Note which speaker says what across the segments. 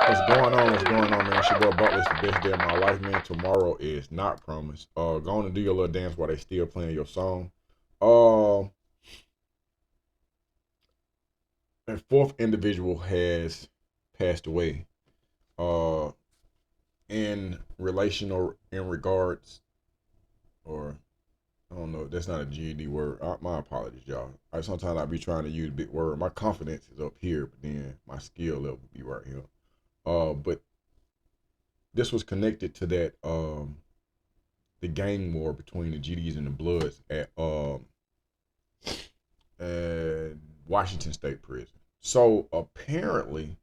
Speaker 1: What's going on? What's going on, man? It's your boy Butler. It's the best day of my life, man. Tomorrow is not promised. Go on and do your little dance while they still playing your song. Uh, a fourth individual has passed away. Uh, in relation or in regards, or I don't know. That's not a GED word. My apologies, y'all. Sometimes I be trying to use a big word. My confidence is up here, but then my skill level be right here. But this was connected to that the gang war between the GDs and the Bloods at Washington State Prison. So apparently,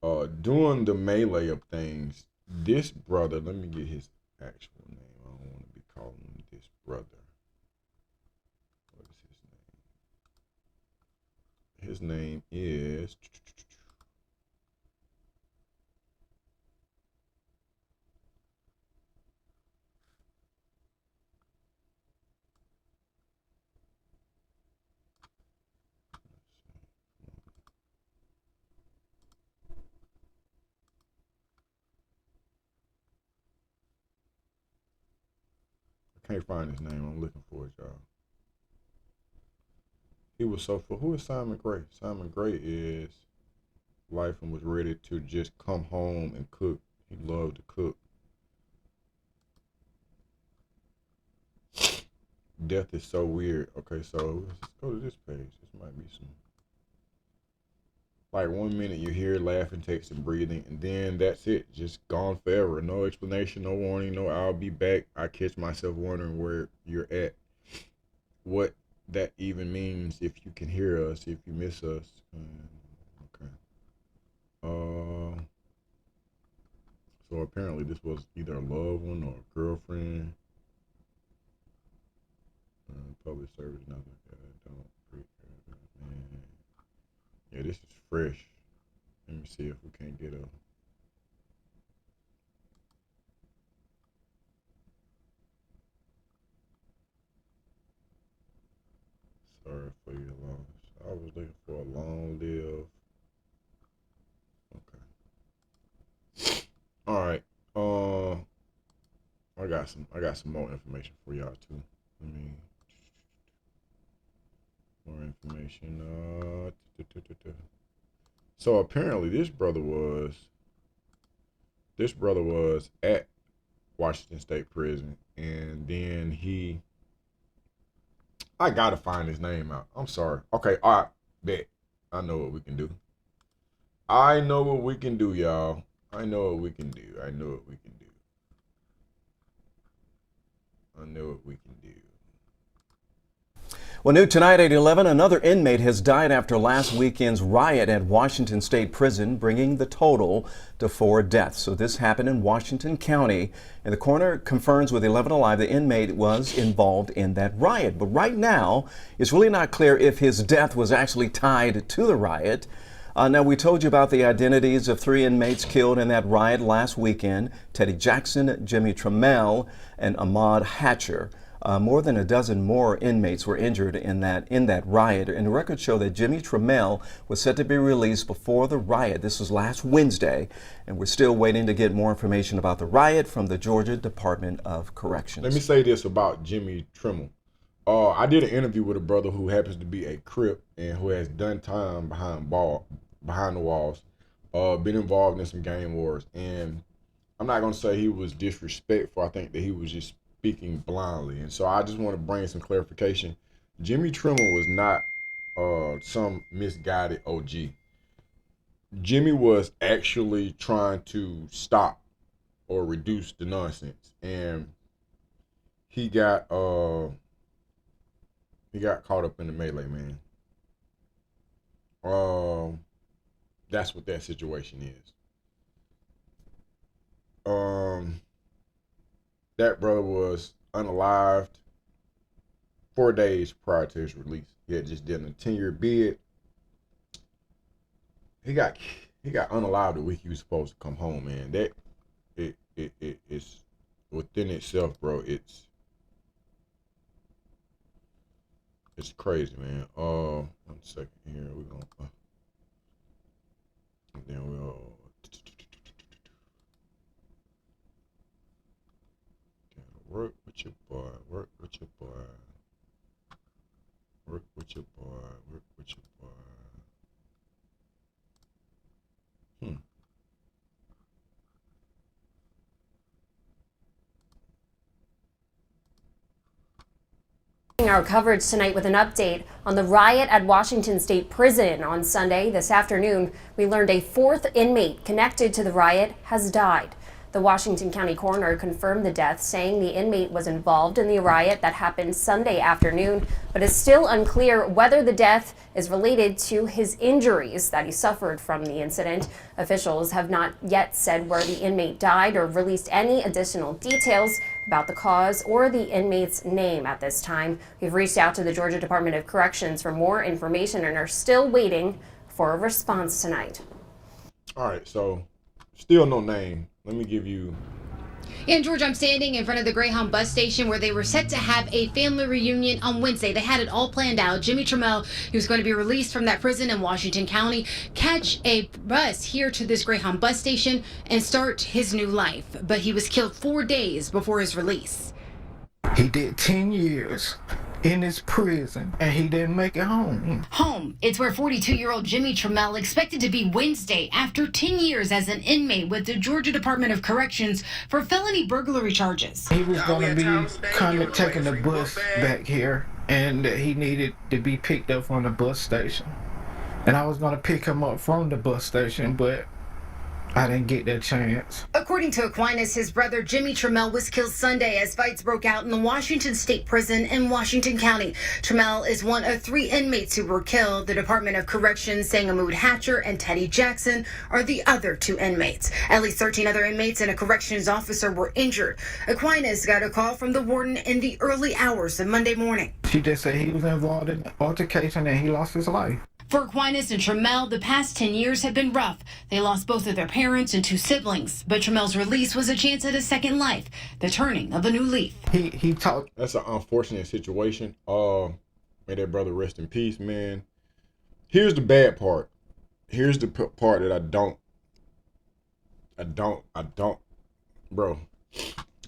Speaker 1: during the melee of things, this brother, let me get his actual name. I don't want to be calling him this brother. What is his name? His name is I can't find his name. I'm looking for it, y'all. He was so full. Who is Simon Gray? Simon Gray is life and was ready to just come home and cook. He loved to cook. Death is so weird. Okay, so let's go to this page. This might be some. Like 1 minute you hear laughing, texting, breathing, and then that's it. Just gone forever. No explanation, no warning, no I'll be back. I catch myself wondering where you're at. What that even means if you can hear us, if you miss us. Okay. So apparently this was either a loved one or a girlfriend. Public service, nothing. Don't freak, man. Yeah, this is fresh. Let me see if we can't get a. Sorry for your loss. I was looking for a long live. Okay. All right. I got some more information for y'all too. Let me more information. So apparently this brother was at Washington State Prison, and then I gotta find his name out. I'm sorry. Okay, all right, bet. I know what we can do. I know what we can do, y'all. I know what we can do. I know what we can do. I know what we can do.
Speaker 2: Well, new tonight at 11, another inmate has died after last weekend's riot at Washington State Prison, bringing the total to 4 deaths. So this happened in Washington County, and the coroner confirms with 11 Alive the inmate was involved in that riot. But right now, it's really not clear if his death was actually tied to the riot. Now, we told you about the identities of 3 inmates killed in that riot last weekend: Teddy Jackson, Jimmy Tramel, and Ahmaud Hatcher. More than a dozen more inmates were injured in that riot, and the records show that Jimmy Tramel was set to be released before the riot. This was last Wednesday, and we're still waiting to get more information about the riot from the Georgia Department of Corrections.
Speaker 1: Let me say this about Jimmy Tramel. I did an interview with a brother who happens to be a Crip and who has done time behind the walls, been involved in some gang wars, and I'm not gonna say he was disrespectful. I think that he was just speaking blindly, and so I just want to bring some clarification. Jimmy Trimmer was not some misguided OG. Jimmy was actually trying to stop or reduce the nonsense, and he got uh he got caught up in the melee, man. Um, that's what that situation is. Um, that brother was unalived 4 days prior to his release. He had just done a 10-year bid. He got he got unalived the week he was supposed to come home, man. That it's within itself, bro. It's crazy, man. 1 second here. We're gonna then we'll with your boy. Work with your boy. Work with your boy. Work with your boy.
Speaker 3: Our coverage tonight with an update on the riot at Washington State Prison on Sunday. This afternoon, we learned a fourth inmate connected to the riot has died. The Washington County coroner confirmed the death, saying the inmate was involved in the riot that happened Sunday afternoon, but it's still unclear whether the death is related to his injuries that he suffered from the incident. Officials have not yet said where the inmate died or released any additional details about the cause or the inmate's name at this time. We've reached out to the Georgia Department of Corrections for more information and are still waiting for a response tonight.
Speaker 1: All right, so still no name. Let me give you.
Speaker 4: In Georgia, I'm standing in front of the Greyhound bus station where they were set to have a family reunion on Wednesday. They had it all planned out. Jimmy Tramel, he was going to be released from that prison in Washington County, catch a bus here to this Greyhound bus station and start his new life. But he was killed 4 days before his release.
Speaker 5: He did 10 years in his prison, and he didn't make it home.
Speaker 4: Home. It's where 42-year-old Jimmy Tramel expected to be Wednesday after 10 years as an inmate with the Georgia Department of Corrections for felony burglary charges.
Speaker 5: He was going to be coming, taking the bus back here, and he needed to be picked up from the bus station. And I was going to pick him up from the bus station, but I didn't get that chance.
Speaker 4: According to Aquinas, his brother Jimmy Tramel was killed Sunday as fights broke out in the Washington State Prison in Washington County. Tramel is one of 3 inmates who were killed. The Department of Corrections saying Ahmoud Hatcher and Teddy Jackson are the other 2 inmates. At least 13 other inmates and a corrections officer were injured. Aquinas got a call from the warden in the early hours of Monday morning.
Speaker 5: She just said he was involved in an altercation and he lost his life.
Speaker 4: For Aquinas and Tramel, the past 10 years have been rough. They lost both of their parents and 2 siblings, but Tramel's release was a chance at a second life, the turning of a new leaf.
Speaker 5: He talked.
Speaker 1: That's an unfortunate situation. May that brother rest in peace, man. Here's the bad part. Here's the part that I don't, bro.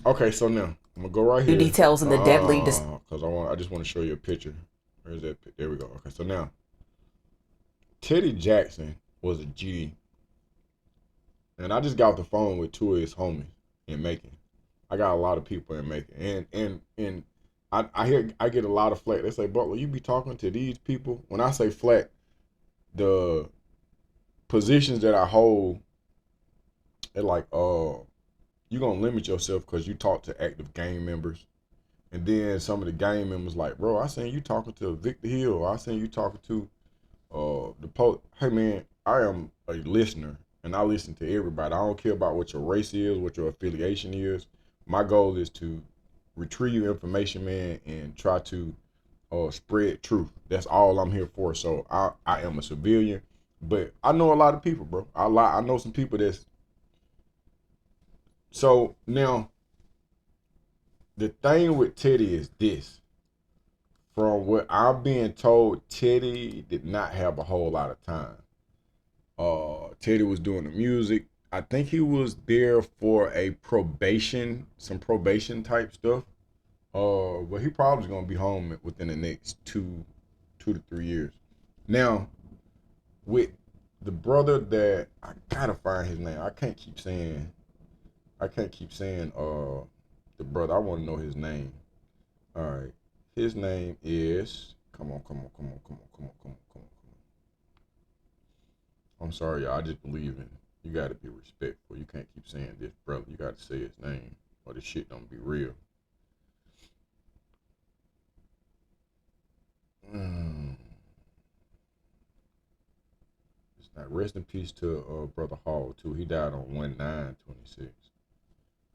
Speaker 1: Okay, so now I'm gonna go right here.
Speaker 6: Details of the deadly.
Speaker 1: Because I just want to show you a picture. Where is that? There we go. Okay, so now. Teddy Jackson was a G, and I just got off the phone with 2 of his homies in Macon. I got a lot of people in Macon, and I get a lot of flack. They say, Butler, you be talking to these people. When I say flack, the positions that I hold, they're like, you gonna limit yourself because you talk to active gang members, and then some of the gang members like, bro, I seen you talking to Victor Hill. I seen you talking to hey man, I am a listener and I listen to everybody. I don't care about what your race is, what your affiliation is. My goal is to retrieve information, man, and try to spread truth. That's all I'm here for. So I am a civilian, but I know a lot of people, bro. I know some people that's. So now the thing with Teddy is this. From what I'm being told, Teddy did not have a whole lot of time. Teddy was doing the music. I think he was there for some probation type stuff. But he probably gonna be home within the next two to 3 years. Now, with the brother that I gotta find his name. I can't keep saying the brother. I want to know his name. All right. His name is, come on. I'm sorry, y'all. I just believe in, you got to be respectful. You can't keep saying this, brother. You got to say his name or this shit don't be real. It's not. Rest in peace to Brother Hall, too. He died on 1/9/26.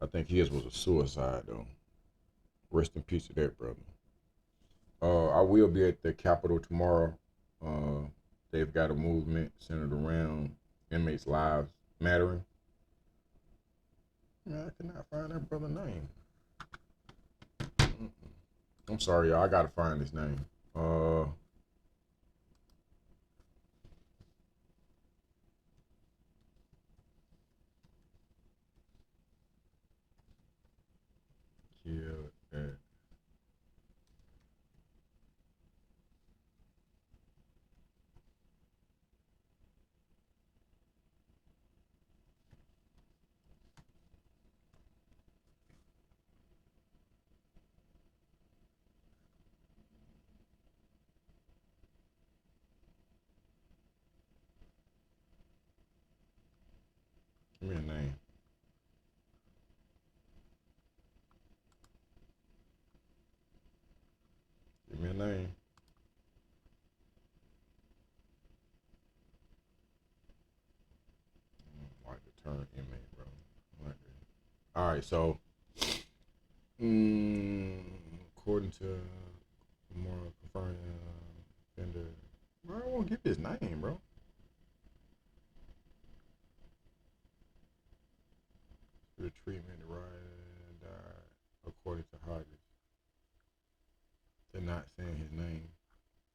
Speaker 1: I think his was a suicide, though. Rest in peace to that brother. I will be at the Capitol tomorrow. They've got a movement centered around inmates' lives mattering. Man, I cannot find that brother's name. I'm sorry, y'all. I gotta find his name. Killed at Give me a name. Give me a name. I like the term inmate, bro. I like it. All right, so according to more confirmed offender, bro, I won't give his name, bro. The treatment, the riot died, according to Hodges. They're not saying his name.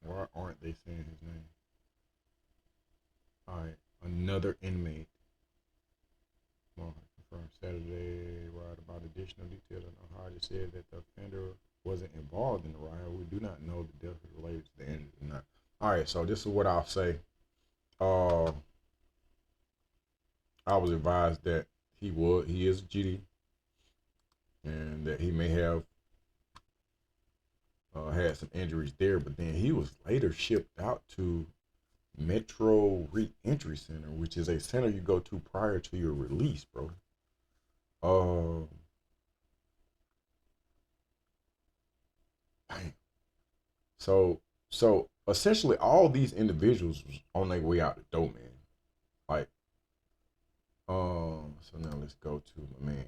Speaker 1: Why aren't they saying his name? All right, another inmate. Well, confirmed Saturday riot about additional details. I know Hodges said that the offender wasn't involved in the riot. We do not know the death is related to the injury or not. All right, so this is what I'll say. I was advised that he is a GD, and that he may have had some injuries there, but then he was later shipped out to Metro Reentry Center, which is a center you go to prior to your release, bro. Dang. So essentially all these individuals was on their way out the door, man. Like, so now let's go to my man.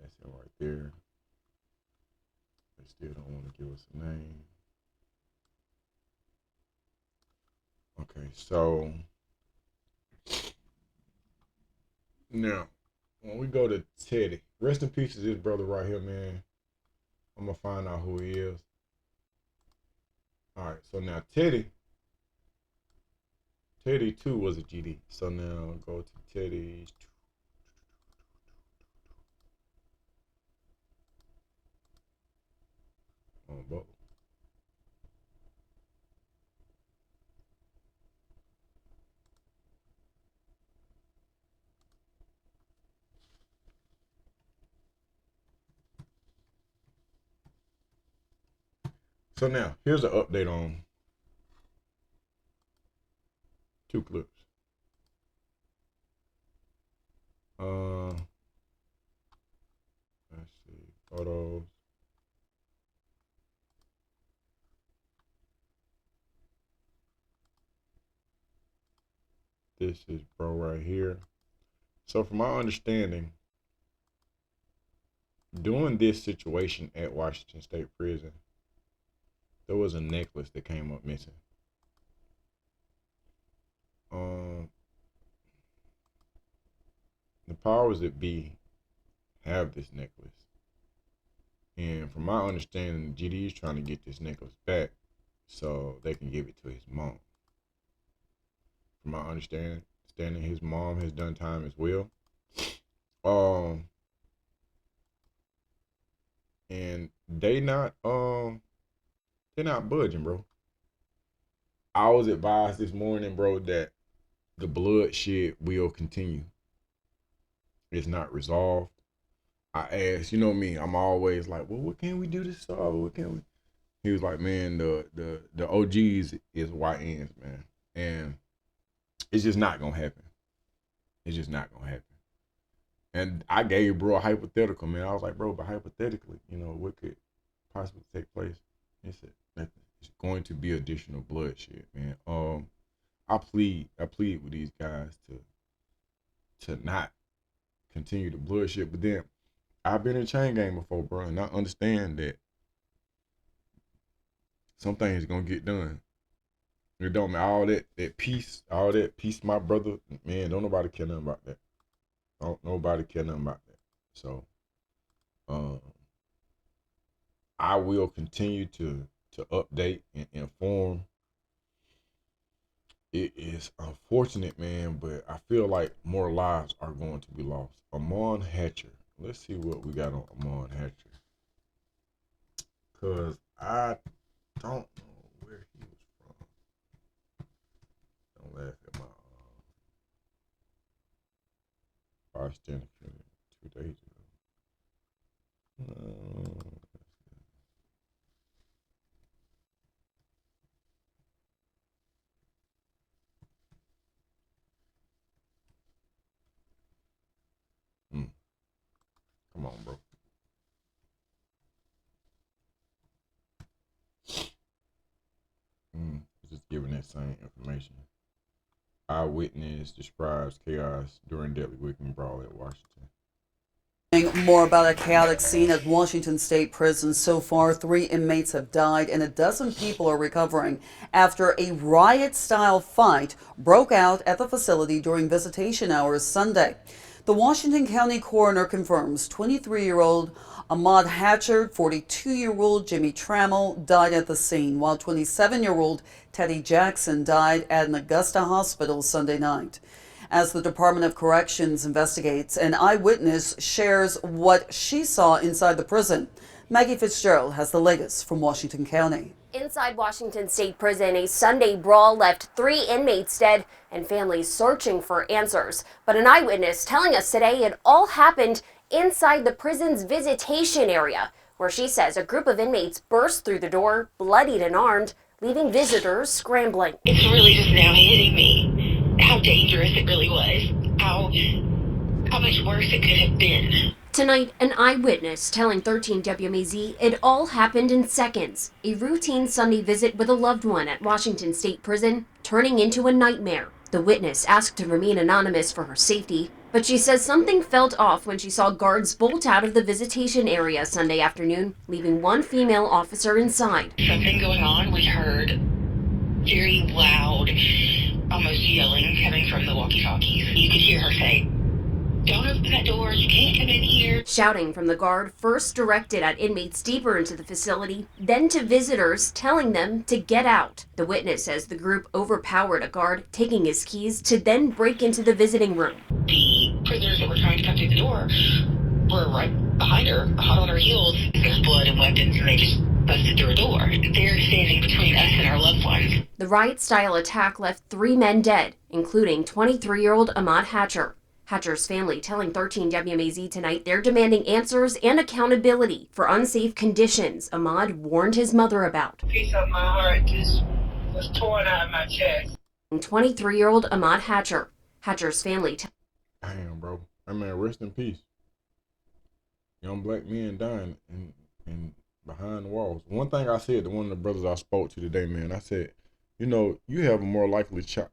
Speaker 1: That's him right there. They still don't want to give us a name. Okay, so now when we go to Teddy, rest in peace to this brother right here, man. I'm gonna find out who he is. All right, so now Teddy too was a GD. So now go to Teddy. Oh, Bubba. So now here's an update on two clips. Let's see, photos. This is bro right here. So from my understanding, during this situation at Washington State Prison, there was a necklace that came up missing. The powers that be have this necklace. And from my understanding, GD is trying to get this necklace back so they can give it to his mom. From my understanding, his mom has done time as well. And they're not budging, bro. I was advised this morning, bro, that the bloodshed will continue. It's not resolved. I asked, you know me, I'm always like, well, what can we do to solve it? What can we? He was like, man, the OGs is YNs, man. And it's just not gonna happen. It's just not gonna happen. And I gave bro a hypothetical, man. I was like, bro, but hypothetically, what could possibly take place? He said, nothing. It's going to be additional bloodshed, man. I plead with these guys to not continue the bloodshed. But then I've been in chain gang before, bro, and I understand that some things gonna get done. It don't matter all that peace, my brother. Man, don't nobody care nothing about that. Don't nobody care nothing about that. So, I will continue to update and inform. It is unfortunate, man, but I feel like more lives are going to be lost. Amon Hatcher. Let's see what we got on Amon Hatcher. Because I don't know where he was from. Don't laugh at my bystander 2 days ago. Come on, bro. Just giving that same information. Eyewitness describes chaos during deadly weekend brawl at Washington.
Speaker 6: More about a chaotic scene at Washington State Prison. So far, 3 inmates have died and a dozen people are recovering after a riot-style fight broke out at the facility during visitation hours Sunday. The Washington County coroner confirms 23-year-old Ahmaud Hatcher, 42-year-old Jimmy Tramel died at the scene, while 27-year-old Teddy Jackson died at an Augusta hospital Sunday night. As the Department of Corrections investigates, an eyewitness shares what she saw inside the prison. Maggie Fitzgerald has the latest from Washington County.
Speaker 3: Inside Washington State Prison, a Sunday brawl left 3 inmates dead and families searching for answers. But an eyewitness telling us today it all happened inside the prison's visitation area, where she says a group of inmates burst through the door, bloodied and armed, leaving visitors scrambling.
Speaker 7: It's really just now hitting me how dangerous it really was, how much worse it could have been.
Speaker 3: Tonight, an eyewitness telling 13 WMAZ it all happened in seconds. A routine Sunday visit with a loved one at Washington State Prison turning into a nightmare. The witness asked to remain anonymous for her safety, but she says something felt off when she saw guards bolt out of the visitation area Sunday afternoon, leaving 1 female officer inside.
Speaker 7: Something going on. We heard very loud, almost yelling coming from the walkie-talkies. You could hear her say, "Don't open that door, you can't come in here."
Speaker 3: Shouting from the guard, first directed at inmates deeper into the facility, then to visitors, telling them to get out. The witness says the group overpowered a guard, taking his keys to then break into the visiting room.
Speaker 7: The prisoners that were trying to come through the door were right behind her, hot on her heels. There's blood and weapons, and they just busted through a door. They're standing between us and our loved ones.
Speaker 3: The riot-style attack left 3 men dead, including 23-year-old Ahmaud Hatcher. Hatcher's family telling 13 WMAZ tonight they're demanding answers and accountability for unsafe conditions Ahmaud warned his mother about.
Speaker 7: A piece of my heart just was torn out of my chest.
Speaker 3: 23-year-old Ahmaud Hatcher. Hatcher's family
Speaker 1: Damn, bro. I mean, rest in peace. Young black men dying in behind the walls. One thing I said to one of the brothers I spoke to today, man, I said, you know, you have a more likely child.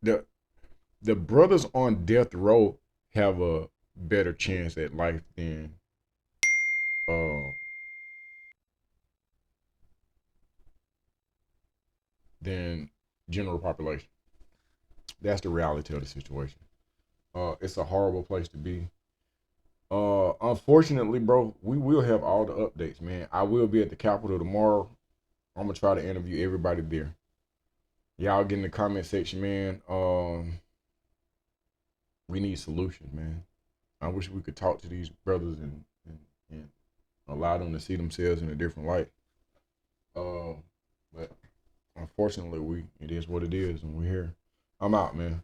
Speaker 1: The brothers on death row have a better chance at life than general population. That's the reality of the situation. It's a horrible place to be. Unfortunately, bro, we will have all the updates, man. I will be at the Capitol tomorrow. I'm gonna try to interview everybody there. Y'all get in the comment section, man. We need solutions, man. I wish we could talk to these brothers and allow them to see themselves in a different light. But unfortunately, it is what it is, and we're here. I'm out, man.